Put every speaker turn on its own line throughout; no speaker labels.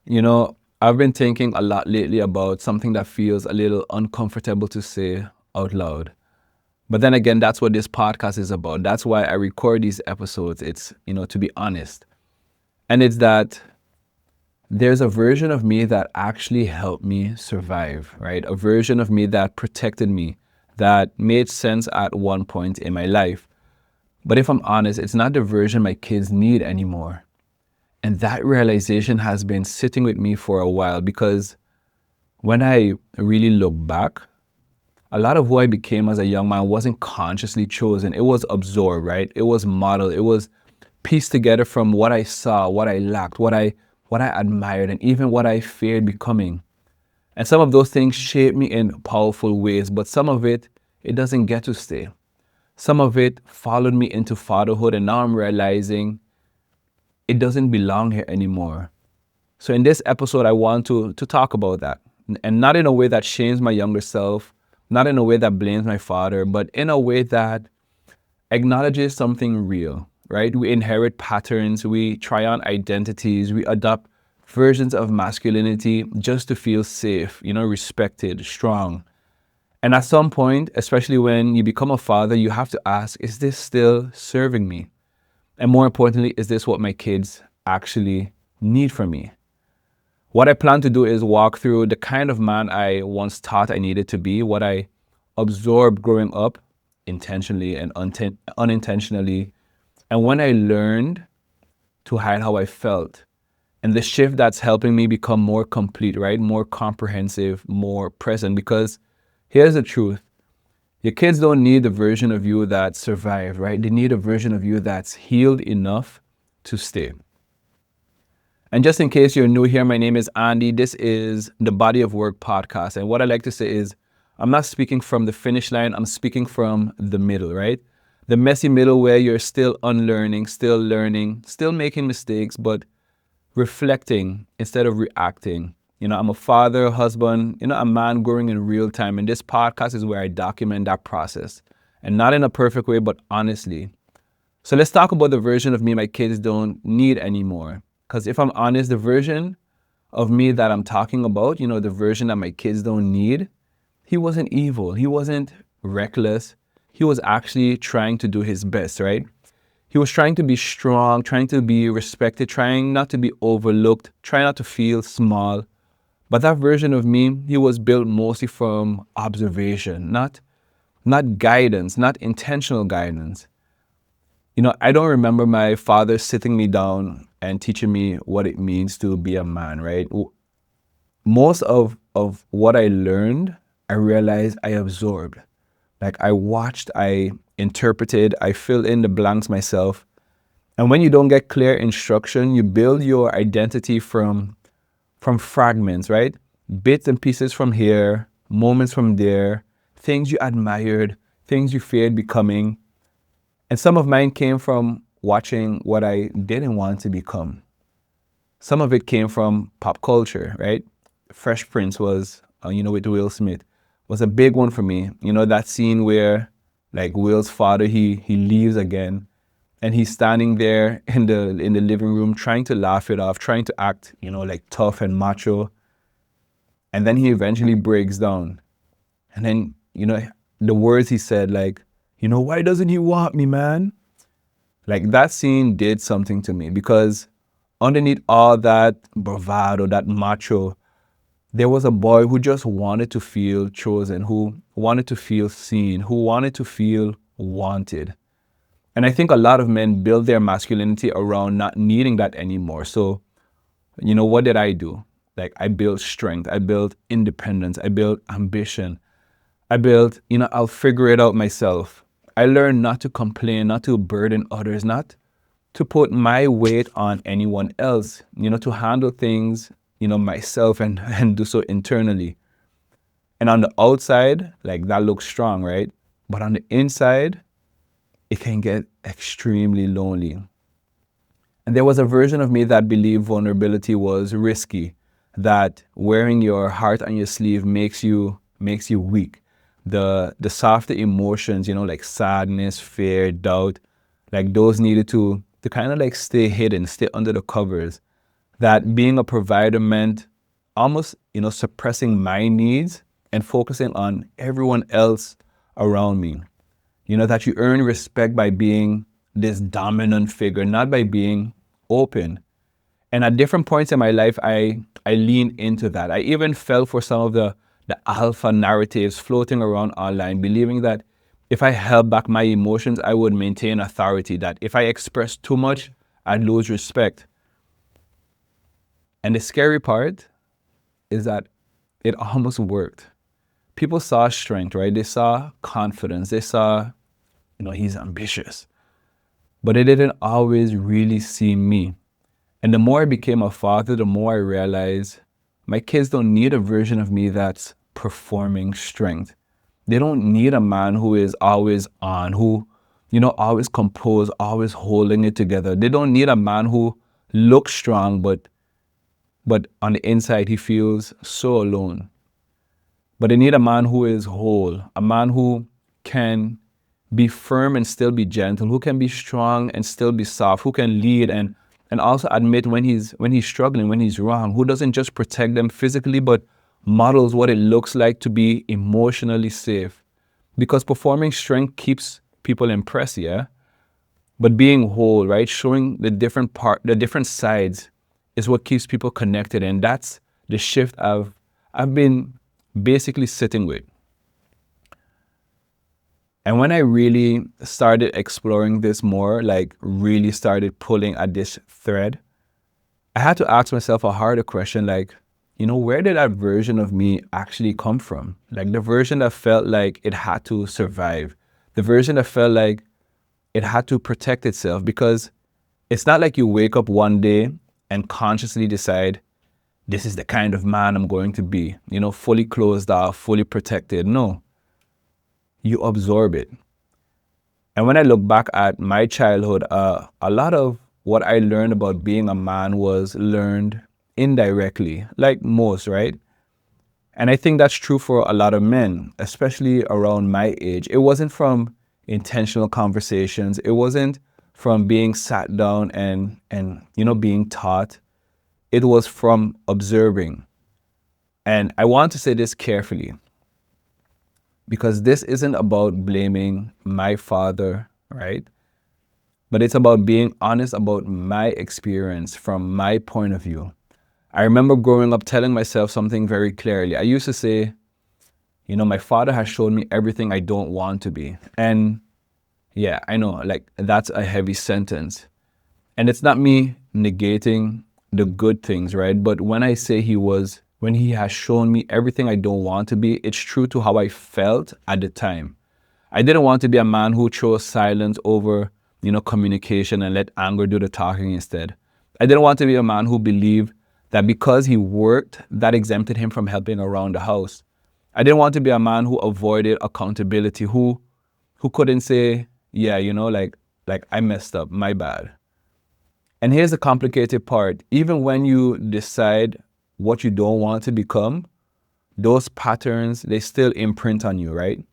I've been thinking a lot lately about something that feels a little uncomfortable to say out loud. But then again, that's what this podcast is about. That's why I record these episodes. It's to be honest. And it's that there's a version of me that actually helped me survive, right? A version of me that protected me, that made sense at one point in my life. But if I'm honest, it's not the version my kids need anymore. And that realization has been sitting with me for a while because when I really look back, a lot of who I became as a young man wasn't consciously chosen. It was absorbed, right? It was modeled. It was pieced together from what I saw, what I lacked, what I admired, and even what I feared becoming. And some of those things shaped me in powerful ways, but some of it doesn't get to stay. Some of it followed me into fatherhood, and now I'm realizing it doesn't belong here anymore. So in this episode, I want to talk about that. And not in a way that shames my younger self, not in a way that blames my father, but in a way that acknowledges something real, right? We inherit patterns, we try on identities, we adopt versions of masculinity just to feel safe, respected, strong. And at some point, especially when you become a father, you have to ask, is this still serving me? And more importantly, is this what my kids actually need from me? What I plan to do is walk through the kind of man I once thought I needed to be, what I absorbed growing up intentionally and unintentionally, and when I learned to hide how I felt, and the shift that's helping me become more complete, right? More comprehensive, more present. Because here's the truth, your kids don't need the version of you that survived, right? They need a version of you that's healed enough to stay. And just in case you're new here, my name is Andy. This is the Body of Work podcast. And what I like to say is, I'm not speaking from the finish line, I'm speaking from the middle, right? The messy middle where you're still unlearning, still learning, still making mistakes, but reflecting instead of reacting. I'm a father, husband, a man growing in real time. And this podcast is where I document that process. And not in a perfect way, but honestly. So let's talk about the version of me my kids don't need anymore. Because if I'm honest, the version of me that I'm talking about, the version that my kids don't need, he wasn't evil. He wasn't reckless. He was actually trying to do his best, right? He was trying to be strong, trying to be respected, trying not to be overlooked, trying not to feel small. But that version of me, he was built mostly from observation, not guidance, not intentional guidance. I don't remember my father sitting me down and teaching me what it means to be a man, right? Most of what I learned, I realized I absorbed. Like I watched, I interpreted, I filled in the blanks myself. And when you don't get clear instruction, you build your identity from fragments, right? Bits and pieces from here, moments from there, things you admired, things you feared becoming. And some of mine came from watching what I didn't want to become. Some of it came from pop culture, right? Fresh Prince was, with Will Smith, was a big one for me. That scene where, like Will's father, he leaves again, and he's standing there in the living room trying to laugh it off, trying to act, like tough and macho, and then he eventually breaks down. And then, the words he said, like, why doesn't he want me, man? Like that scene did something to me because underneath all that bravado, that macho, there was a boy who just wanted to feel chosen, who wanted to feel seen, who wanted to feel wanted. And I think a lot of men build their masculinity around not needing that anymore. So, what did I do? Like I built strength, I built independence, I built ambition. I built, I'll figure it out myself. I learned not to complain, not to burden others, not to put my weight on anyone else, to handle things, myself and do so internally. And on the outside, like that looks strong, right? But on the inside, it can get extremely lonely. And there was a version of me that believed vulnerability was risky, that wearing your heart on your sleeve makes you weak. The softer emotions, like sadness, fear, doubt, like those needed to kind of like stay hidden, stay under the covers. that being a provider meant almost, suppressing my needs and focusing on everyone else around me. That you earn respect by being this dominant figure, not by being open. And at different points in my life, I leaned into that. I even fell for some of the alpha narratives floating around online, believing that if I held back my emotions, I would maintain authority, that if I expressed too much, I'd lose respect. And the scary part is that it almost worked. People saw strength, right? They saw confidence. They saw, he's ambitious. But they didn't always really see me. And the more I became a father, the more I realized my kids don't need a version of me that's performing strength. They don't need a man who is always on, who, always composed, always holding it together. They don't need a man who looks strong, but on the inside he feels so alone. But they need a man who is whole, a man who can be firm and still be gentle, who can be strong and still be soft, who can lead and also admit when he's struggling, when he's wrong, who doesn't just protect them physically, but models what it looks like to be emotionally safe. Because performing strength keeps people impressed, yeah? But being whole, right? Showing the different sides is what keeps people connected. And that's the shift I've been basically sitting with. And when I really started exploring this more, like really started pulling at this thread, I had to ask myself a harder question, like, where did that version of me actually come from? Like the version that felt like it had to survive, the version that felt like it had to protect itself, because it's not like you wake up one day and consciously decide, this is the kind of man I'm going to be, fully closed off, fully protected. No, you absorb it. And when I look back at my childhood, a lot of what I learned about being a man was learned indirectly, like most, right? And I think that's true for a lot of men, especially around my age. It wasn't from intentional conversations. It wasn't from being sat down and being taught. It was from observing. And I want to say this carefully, because this isn't about blaming my father, right? But it's about being honest about my experience from my point of view. I remember growing up telling myself something very clearly. I used to say, my father has shown me everything I don't want to be. And yeah, I know, like that's a heavy sentence. And it's not me negating the good things, right? But when I say when he has shown me everything I don't want to be, it's true to how I felt at the time. I didn't want to be a man who chose silence over, communication and let anger do the talking instead. I didn't want to be a man who believed that because he worked, that exempted him from helping around the house. I didn't want to be a man who avoided accountability, who couldn't say, yeah, like I messed up, my bad. And here's the complicated part. Even when you decide what you don't want to become, those patterns, they still imprint on you, right?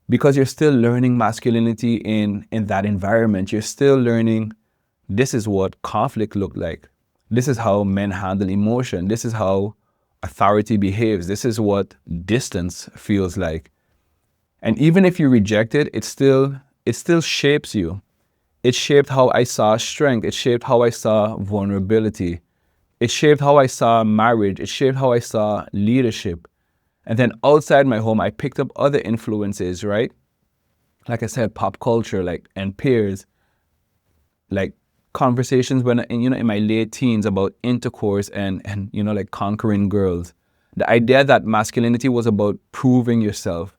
Because you're still learning masculinity in that environment. You're still learning this is what conflict looked like. This is how men handle emotion. This is how authority behaves. This is what distance feels like. And even if you reject it, it still shapes you. It shaped how I saw strength. It shaped how I saw vulnerability. It shaped how I saw marriage. It shaped how I saw leadership. And then outside my home, I picked up other influences, right? Like I said, pop culture, and peers, like conversations when, in my late teens about intercourse and like conquering girls. The idea that masculinity was about proving yourself.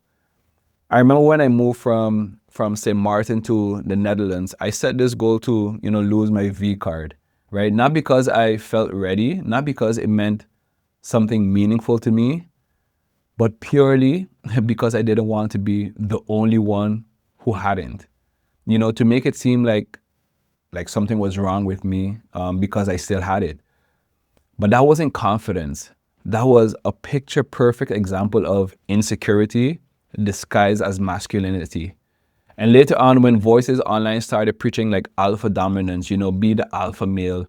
I remember when I moved from St. Martin to the Netherlands, I set this goal to, lose my V card, right? Not because I felt ready, not because it meant something meaningful to me, but purely because I didn't want to be the only one who hadn't, to make it seem like something was wrong with me because I still had it. But that wasn't confidence. That was a picture perfect example of insecurity disguised as masculinity. And later on, when voices online started preaching like alpha dominance, be the alpha male,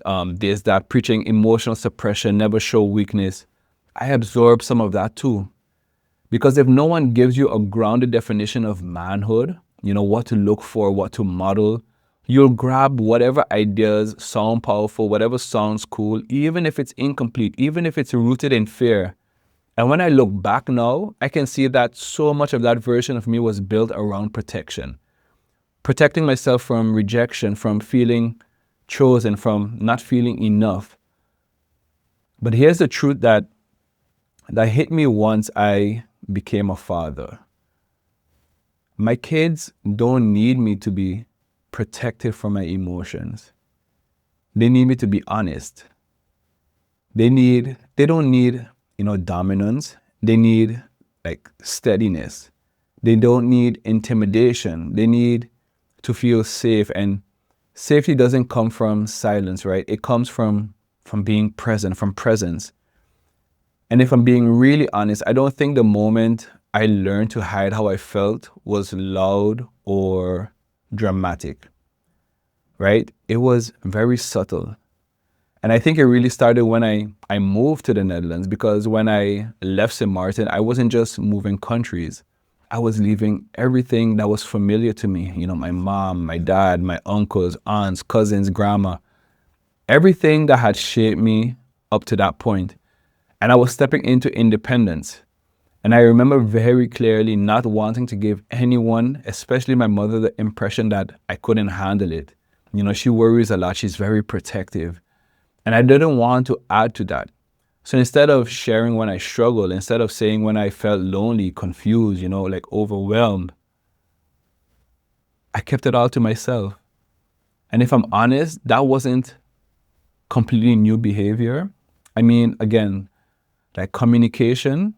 There's that preaching emotional suppression, never show weakness. I absorb some of that too. Because if no one gives you a grounded definition of manhood, what to look for, what to model, you'll grab whatever ideas sound powerful, whatever sounds cool, even if it's incomplete, even if it's rooted in fear. And when I look back now, I can see that so much of that version of me was built around protection. Protecting myself from rejection, from feeling chosen, from not feeling enough. But here's the truth that hit me once I became a father. My kids don't need me to be protected from my emotions. They need me to be honest. They don't need, dominance. They need like steadiness. They don't need intimidation. They need to feel safe. And safety doesn't come from silence, right? It comes from being present, from presence. And if I'm being really honest, I don't think the moment I learned to hide how I felt was loud or dramatic, right? It was very subtle. And I think it really started when I moved to the Netherlands, because when I left St. Martin, I wasn't just moving countries. I was leaving everything that was familiar to me. My mom, my dad, my uncles, aunts, cousins, grandma, everything that had shaped me up to that point. And I was stepping into independence. And I remember very clearly not wanting to give anyone, especially my mother, the impression that I couldn't handle it. She worries a lot. She's very protective. And I didn't want to add to that. So instead of sharing when I struggled, instead of saying when I felt lonely, confused, like overwhelmed, I kept it all to myself. And if I'm honest, that wasn't completely new behavior. I mean, again, like communication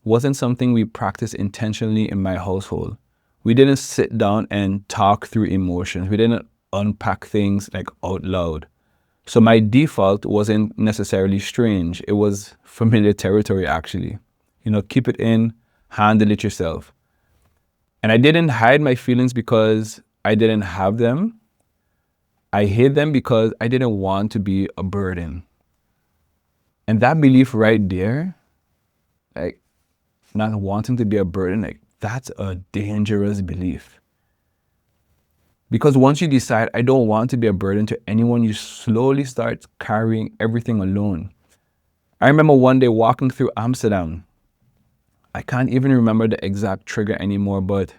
wasn't something we practiced intentionally in my household. We didn't sit down and talk through emotions. We didn't unpack things like out loud. So my default wasn't necessarily strange. It was familiar territory, actually. Keep it in, handle it yourself. And I didn't hide my feelings because I didn't have them. I hid them because I didn't want to be a burden. And that belief right there, like not wanting to be a burden, like that's a dangerous belief. Because once you decide, I don't want to be a burden to anyone, you slowly start carrying everything alone. I remember one day walking through Amsterdam. I can't even remember the exact trigger anymore, but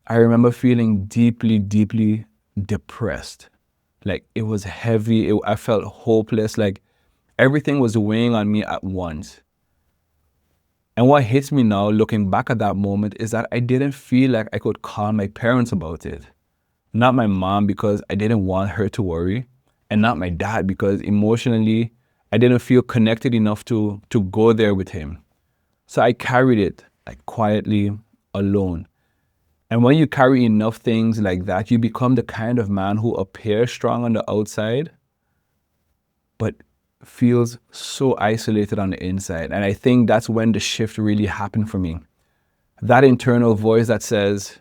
I remember feeling deeply, deeply depressed. Like it was heavy. I felt hopeless. Like everything was weighing on me at once. And what hits me now, looking back at that moment, is that I didn't feel like I could call my parents about it. Not my mom, because I didn't want her to worry, and not my dad, because emotionally, I didn't feel connected enough to go there with him. So I carried it like quietly, alone. And when you carry enough things like that, you become the kind of man who appears strong on the outside, but feels so isolated on the inside. And I think that's when the shift really happened for me. That internal voice that says,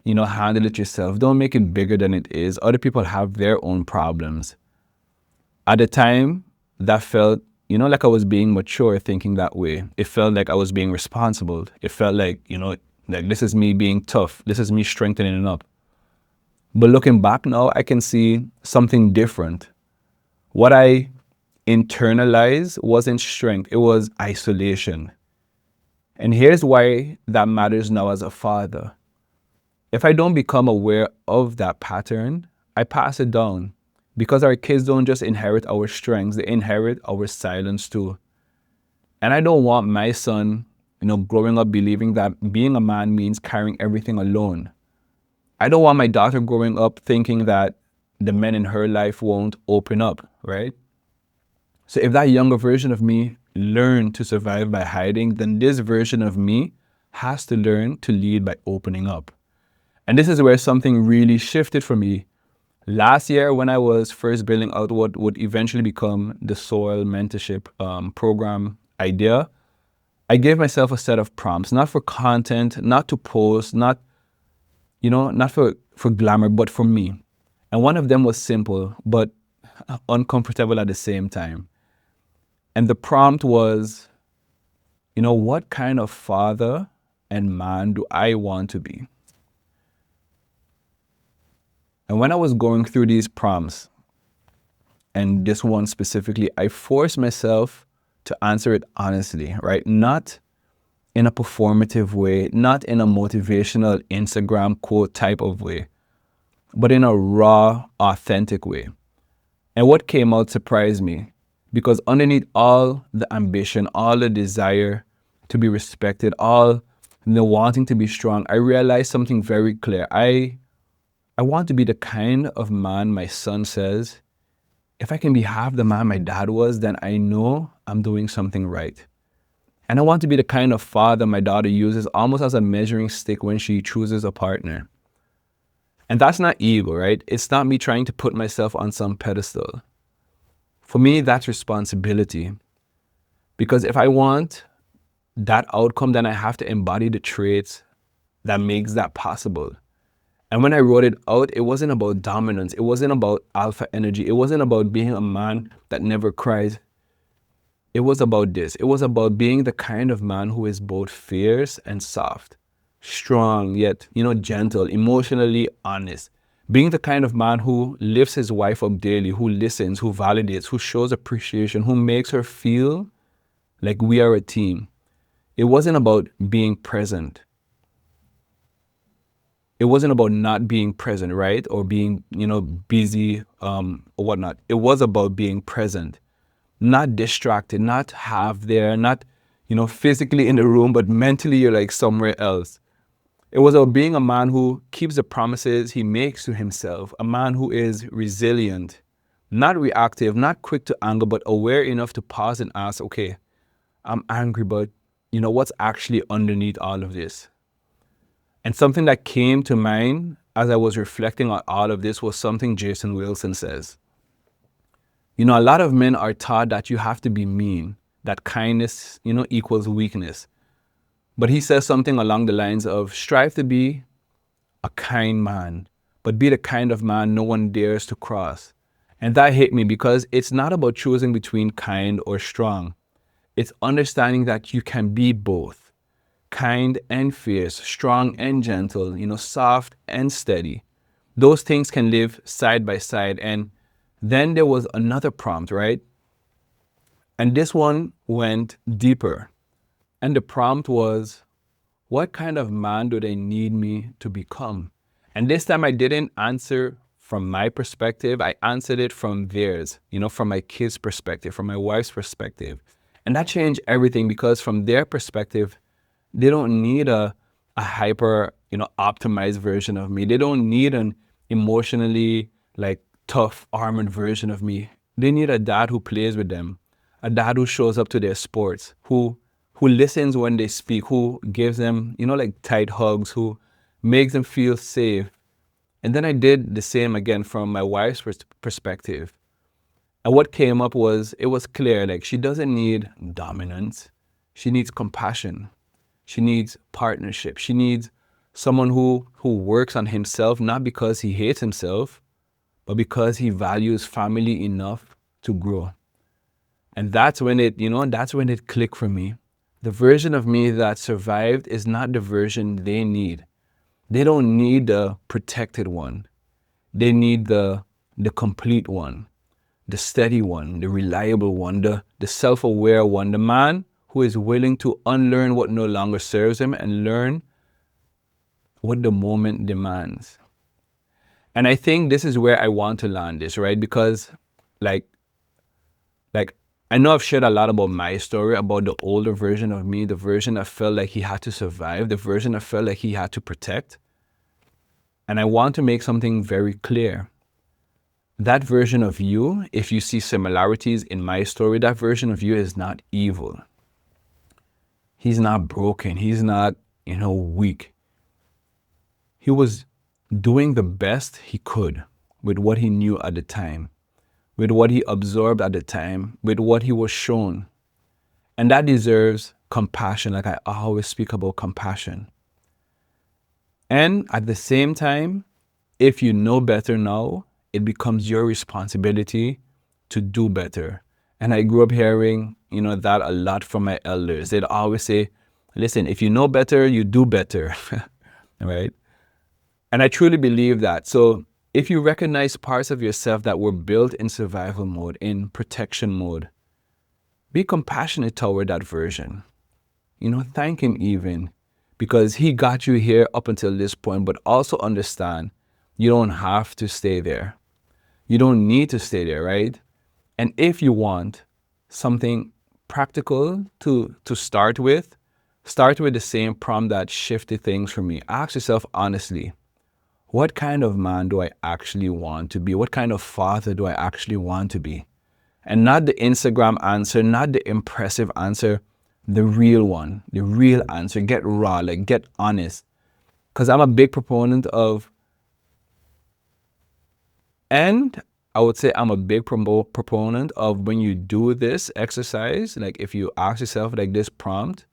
handle it yourself. Don't make it bigger than it is. Other people have their own problems. At the time, that felt, like I was being mature thinking that way. It felt like I was being responsible. It felt like, like this is me being tough. This is me strengthening up. But looking back now, I can see something different. What I internalized wasn't strength. It was isolation. And here's why that matters now as a father. If I don't become aware of that pattern, I pass it down, because our kids don't just inherit our strengths, they inherit our silence too. And I don't want my son, growing up believing that being a man means carrying everything alone. I don't want my daughter growing up thinking that the men in her life won't open up, right? So if that younger version of me learned to survive by hiding, then this version of me has to learn to lead by opening up. And this is where something really shifted for me. Last year, when I was first building out what would eventually become the Soil mentorship program idea, I gave myself a set of prompts, not for content, not to post, not for glamour, but for me. And one of them was simple, but uncomfortable at the same time. And the prompt was, what kind of father and man do I want to be? And when I was going through these prompts, and this one specifically, I forced myself to answer it honestly, right? Not in a performative way, not in a motivational Instagram quote type of way, but in a raw, authentic way. And what came out surprised me, because underneath all the ambition, all the desire to be respected, all the wanting to be strong, I realized something very clear. I want to be the kind of man my son says, if I can be half the man my dad was, then I know I'm doing something right. And I want to be the kind of father my daughter uses almost as a measuring stick when she chooses a partner. And that's not ego, right? It's not me trying to put myself on some pedestal. For me, that's responsibility. Because if I want that outcome, then I have to embody the traits that makes that possible. And when I wrote it out, it wasn't about dominance. It wasn't about alpha energy. It wasn't about being a man that never cries. It was about this. It was about being the kind of man who is both fierce and soft, strong, yet, gentle, emotionally honest. Being the kind of man who lifts his wife up daily, who listens, who validates, who shows appreciation, who makes her feel like we are a team. It wasn't about being present. It wasn't about not being present, right? Or being, busy or whatnot. It was about being present, not distracted, not half there, not, physically in the room, but mentally you're like somewhere else. It was about being a man who keeps the promises he makes to himself, a man who is resilient, not reactive, not quick to anger, but aware enough to pause and ask, okay, I'm angry, but what's actually underneath all of this? And something that came to mind as I was reflecting on all of this was something Jason Wilson says. A lot of men are taught that you have to be mean, that kindness, equals weakness. But he says something along the lines of strive to be a kind man, but be the kind of man no one dares to cross. And that hit me because it's not about choosing between kind or strong. It's understanding that you can be both, kind and fierce, strong and gentle, soft and steady. Those things can live side by side. And then there was another prompt, right? And this one went deeper. And the prompt was, what kind of man do they need me to become? And this time I didn't answer from my perspective. I answered it from theirs, from my kids' perspective, from my wife's perspective. And that changed everything because from their perspective, they don't need a hyper, optimized version of me. They don't need an emotionally tough, armored version of me. They need a dad who plays with them, a dad who shows up to their sports, who listens when they speak, who gives them, tight hugs, who makes them feel safe. And then I did the same again from my wife's perspective. And what came up was, it was clear, she doesn't need dominance. She needs compassion. She needs partnership. She needs someone who works on himself, not because he hates himself, but because he values family enough to grow. And that's when it clicked for me. The version of me that survived is not the version they need. They don't need the protected one. They need the complete one, the steady one, the reliable one, the self-aware one, the man who is willing to unlearn what no longer serves him and learn what the moment demands. And I think this is where I want to land this, right? Because like I know I've shared a lot about my story, about the older version of me, the version that felt like he had to survive, the version that felt like he had to protect. And I want to make something very clear. That version of you, if you see similarities in my story, that version of you is not evil. He's not broken. He's not, weak. He was doing the best he could with what he knew at the time, with what he absorbed at the time, with what he was shown. And that deserves compassion. Like I always speak about compassion. And at the same time, if you know better now, it becomes your responsibility to do better. And I grew up hearing, that a lot from my elders. They'd always say, listen, if you know better, you do better, right? And I truly believe that. So if you recognize parts of yourself that were built in survival mode, in protection mode, be compassionate toward that version. Thank him even, because he got you here up until this point, but also understand you don't have to stay there. You don't need to stay there, right? And if you want something practical to start with the same prompt that shifted things for me. Ask yourself honestly, what kind of man do I actually want to be? What kind of father do I actually want to be? And not the Instagram answer, not the impressive answer, the real one, the real answer. Get raw, like get honest. Because I'm a big proponent of, and I would say I'm a big proponent of, when you do this exercise, like if you ask yourself like this prompt,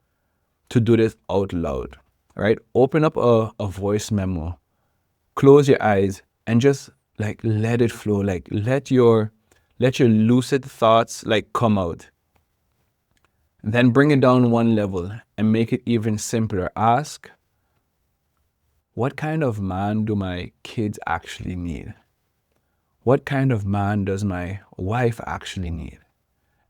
to do this out loud, right? Open up a voice memo, close your eyes, and just like let it flow. Like let your lucid thoughts like come out. Then bring it down one level and make it even simpler. Ask, what kind of man do my kids actually need? What kind of man does my wife actually need?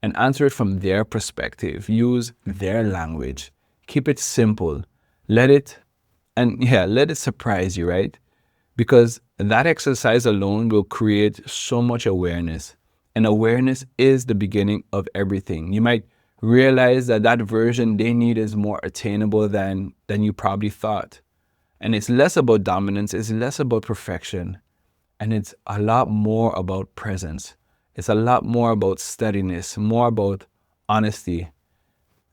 And answer it from their perspective. Use their language. Keep it simple. Let it surprise you, right? Because that exercise alone will create so much awareness. And awareness is the beginning of everything. You might realize that version they need is more attainable than you probably thought. And it's less about dominance, it's less about perfection. And it's a lot more about presence. It's a lot more about steadiness, more about honesty.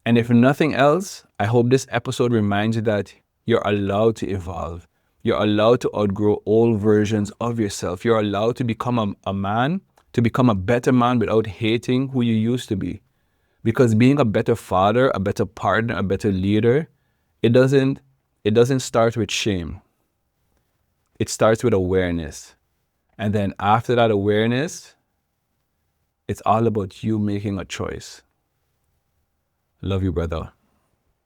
And if nothing else, I hope this episode reminds you that you're allowed to evolve. You're allowed to outgrow old versions of yourself. You're allowed to become a man, to become a better man without hating who you used to be. Because being a better father, a better partner, a better leader, it doesn't start with shame. It starts with awareness. And then after that awareness, it's all about you making a choice. Love you, brother.